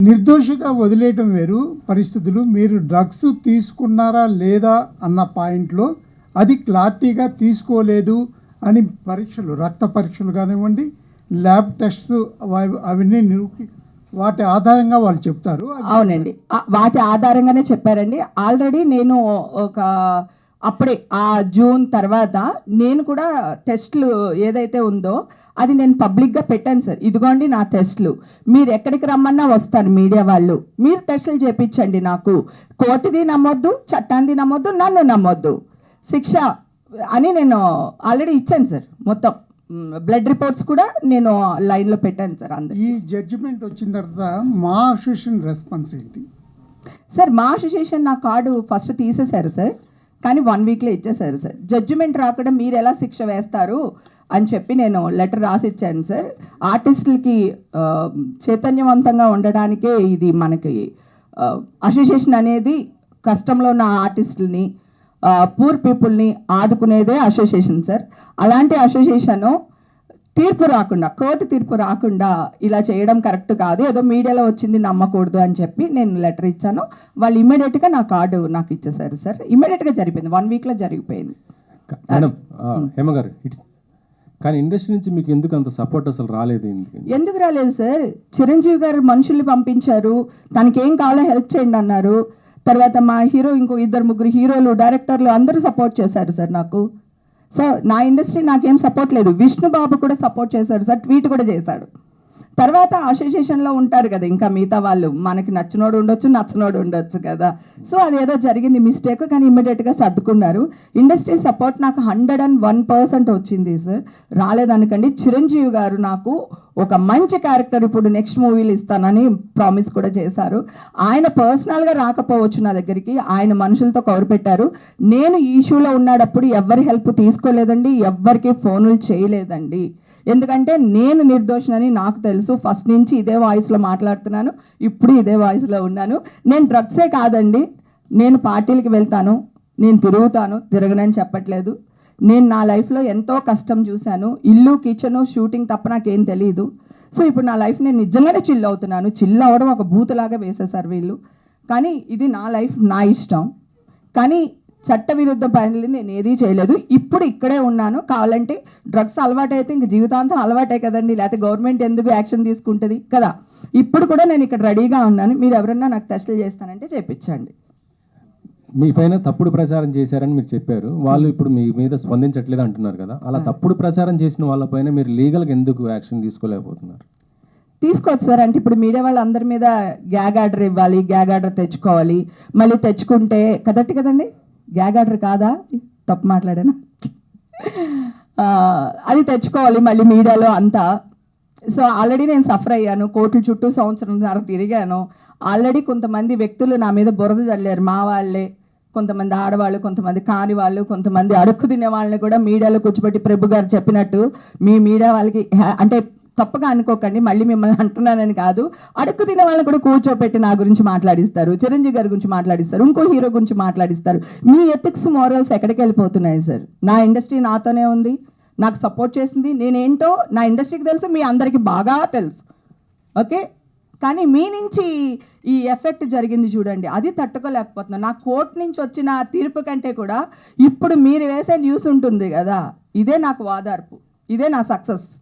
నిర్దోషిగా వదిలేయటం వేరు పరిస్థితులు. మీరు డ్రగ్స్ తీసుకున్నారా లేదా అన్న పాయింట్లో అది క్లారిటీగా తీసుకోలేదు అని పరీక్షలు, రక్త పరీక్షలు కానివ్వండి, ల్యాబ్ టెస్ట్స్ అవన్నీ వాటి ఆధారంగా వాళ్ళు చెప్తారు. అవునండి, వాటి ఆధారంగానే చెప్పారండి. ఆల్రెడీ నేను అప్పుడే ఆ జూన్ తర్వాత నేను కూడా టెస్ట్లు ఏదైతే ఉందో అది నేను పబ్లిక్గా పెట్టాను సార్. ఇదిగోండి నా టెస్ట్లు, మీరు ఎక్కడికి రమ్మన్నా వస్తాను, మీడియా వాళ్ళు మీరు టెస్టులు చేయించండి, నాకు కోర్టుది నమ్మొద్దు, చట్టాన్ని నమ్మొద్దు, నన్ను నమ్మొద్దు, శిక్ష అని నేను ఆల్రెడీ ఇచ్చాను సార్. మొత్తం బ్లడ్ రిపోర్ట్స్ కూడా నేను లైన్లో పెట్టాను సార్. అందరూ ఈ జడ్జిమెంట్ వచ్చిన తర్వాత మా అసోసియేషన్ రెస్పాన్స్ ఏంటి సార్? మా అసోసియేషన్ నా కార్డు ఫస్ట్ తీసేశారు సార్, కానీ 1 వీక్లో ఇచ్చేశారు సార్. జడ్జిమెంట్ రాకుండా మీరు ఎలా శిక్ష వేస్తారు అని చెప్పి నేను లెటర్ రాసి ఇచ్చాను సార్. ఆర్టిస్టులకి చైతన్యవంతంగా ఉండడానికే ఇది మనకి అసోసియేషన్ అనేది, కష్టంలో ఉన్న ఆర్టిస్టులని, పూర్ పీపుల్ని ఆదుకునేదే అసోసియేషన్ సార్. అలాంటి అసోసియేషను తీర్పు రాకుండా, కోర్టు తీర్పు రాకుండా ఇలా చేయడం కరెక్ట్ కాదు, ఏదో మీడియాలో వచ్చింది నమ్మకూడదు అని చెప్పి నేను లెటర్ ఇచ్చాను. వాళ్ళు ఇమ్మీడియట్గా నా కార్డు నాకు ఇచ్చేసారు సార్. ఇమ్మీడియట్గా జరిగిపోయింది, 1 వీక్లో జరిగిపోయింది. మేడం హేమ గారు, కానీ ఇండస్ట్రీ నుంచి మీకు ఎందుకు అంత సపోర్ట్ అసలు రాలేదు? ఎందుకు రాలేదు సార్? చిరంజీవి గారు మనుషుల్ని పంపించారు, తనకేం కావాలో హెల్ప్ చేయండి అన్నారు. తర్వాత మా హీరో, ఇంకో 2-3 హీరోలు, డైరెక్టర్లు అందరూ సపోర్ట్ చేశారు సార్ నాకు. సార్ నా ఇండస్ట్రీ నాకేం సపోర్ట్ లేదు. విష్ణుబాబు కూడా సపోర్ట్ చేశాడు సార్, ట్వీట్ కూడా చేశాడు. తర్వాత అసోసియేషన్లో ఉంటారు కదా ఇంకా మిగతా వాళ్ళు, మనకి నచ్చినోడు ఉండొచ్చు, నచ్చనోడు ఉండొచ్చు కదా. సో అదేదో జరిగింది మిస్టేక్, కానీ ఇమ్మీడియట్గా సర్దుకున్నారు. ఇండస్ట్రీ సపోర్ట్ నాకు 101% వచ్చింది సార్. రాలేదనుకండి. చిరంజీవి గారు నాకు ఒక మంచి క్యారెక్టర్ ఇప్పుడు నెక్స్ట్ మూవీలు ఇస్తానని ప్రామిస్ కూడా చేశారు. ఆయన పర్సనల్గా రాకపోవచ్చు నా దగ్గరికి, ఆయన మనుషులతో కవర్ పెట్టారు. నేను ఈ ఇష్యూలో ఉన్నప్పుడు ఎవరి హెల్ప్ తీసుకోలేదండి, ఎవ్వరికి ఫోన్లు చేయలేదండి. ఎందుకంటే నేను నిర్దోషనని నాకు తెలుసు. ఫస్ట్ నుంచి ఇదే వాయిస్లో మాట్లాడుతున్నాను, ఇప్పుడు ఇదే వాయిస్లో ఉన్నాను. నేను డ్రగ్సే కాదండి, నేను పార్టీలకి వెళ్తాను, నేను తిరుగుతాను, తిరగనని చెప్పట్లేదు. నేను నా లైఫ్లో ఎంతో కష్టం చూశాను. ఇల్లు, కిచెను, షూటింగ్ తప్ప నాకేం తెలియదు. సో ఇప్పుడు నా లైఫ్ నేను నిజంగానే చిల్ అవుతున్నాను. చిల్ అవ్వడం ఒక బూతులాగా వేసేసారు వీళ్ళు. కానీ ఇది నా లైఫ్, నా ఇష్టం. కానీ చట్టవిరుద్ధ పనులు నేను ఏదీ చేయలేదు. ఇప్పుడు ఇక్కడే ఉన్నాను. కావాలంటే డ్రగ్స్ అలవాటు అయితే ఇంక జీవితాంతం అలవాటే కదండి, లేకపోతే గవర్నమెంట్ ఎందుకు యాక్షన్ తీసుకుంటుంది కదా. ఇప్పుడు కూడా నేను ఇక్కడ రెడీగా ఉన్నాను. మీరు ఎవరన్నా నాకు టెస్టులు చేస్తానంటే చేయించండి. మీ పైన తప్పుడు ప్రచారం చేశారని మీరు చెప్పారు. వాళ్ళు ఇప్పుడు మీ మీద స్పందించట్లేదు అంటున్నారు కదా. అలా తప్పుడు ప్రచారం చేసిన వాళ్ళపైన మీరు లీగల్గా ఎందుకు యాక్షన్ తీసుకోలేకపోతున్నారు? తీసుకోవచ్చు సార్. అంటే ఇప్పుడు మీడియా వాళ్ళు అందరి మీద గ్యాగ్ ఆర్డర్ ఇవ్వాలి, గ్యాగ్ ఆర్డర్ తెచ్చుకోవాలి. మళ్ళీ తెచ్చుకుంటే కదట్టి కదండి, గ్యాగ్ ఆర్డర్ కాదా, తప్పు మాట్లాడానా, అది తెచ్చుకోవాలి మళ్ళీ మీడియాలో అంతా. సో ఆల్రెడీ నేను సఫర్ అయ్యాను, కోర్టుల చుట్టూ 1.5 సంవత్సరం తిరిగాను. ఆల్రెడీ కొంతమంది వ్యక్తులు నా మీద బురద చల్లారు, మా వాళ్ళే, కొంతమంది ఆడవాళ్ళు, కొంతమంది కాని వాళ్ళు, కొంతమంది అడుక్కు తినే వాళ్ళని కూడా మీడియాలో కూర్చోబెట్టి, ప్రభు గారు చెప్పినట్టు మీ మీడియా వాళ్ళకి అంటే తప్పగా అనుకోకండి, మళ్ళీ మిమ్మల్ని అంటున్నానని కాదు, అడుక్కు తినే వాళ్ళని కూడా కూర్చోపెట్టి నా గురించి మాట్లాడిస్తారు, చిరంజీవి గారి గురించి మాట్లాడిస్తారు, ఇంకో హీరో గురించి మాట్లాడిస్తారు. మీ ఎథిక్స్, మోరల్స్ ఎక్కడికి వెళ్ళిపోతున్నాయి సార్? నా ఇండస్ట్రీ నాతోనే ఉంది, నాకు సపోర్ట్ చేసింది. నేనేంటో నా ఇండస్ట్రీకి తెలుసు, మీ అందరికీ బాగా తెలుసు, ఓకే. కానీ మీ నుంచి ఈ ఎఫెక్ట్ జరిగింది చూడండి, అది తట్టుకోలేకపోతున్నాను. నా కోర్టు నుంచి వచ్చిన తీర్పు కంటే కూడా ఇప్పుడు మీరు వేసే న్యూస్ ఉంటుంది కదా, ఇదే నాకు వాదార్పు, ఇదే నా సక్సెస్.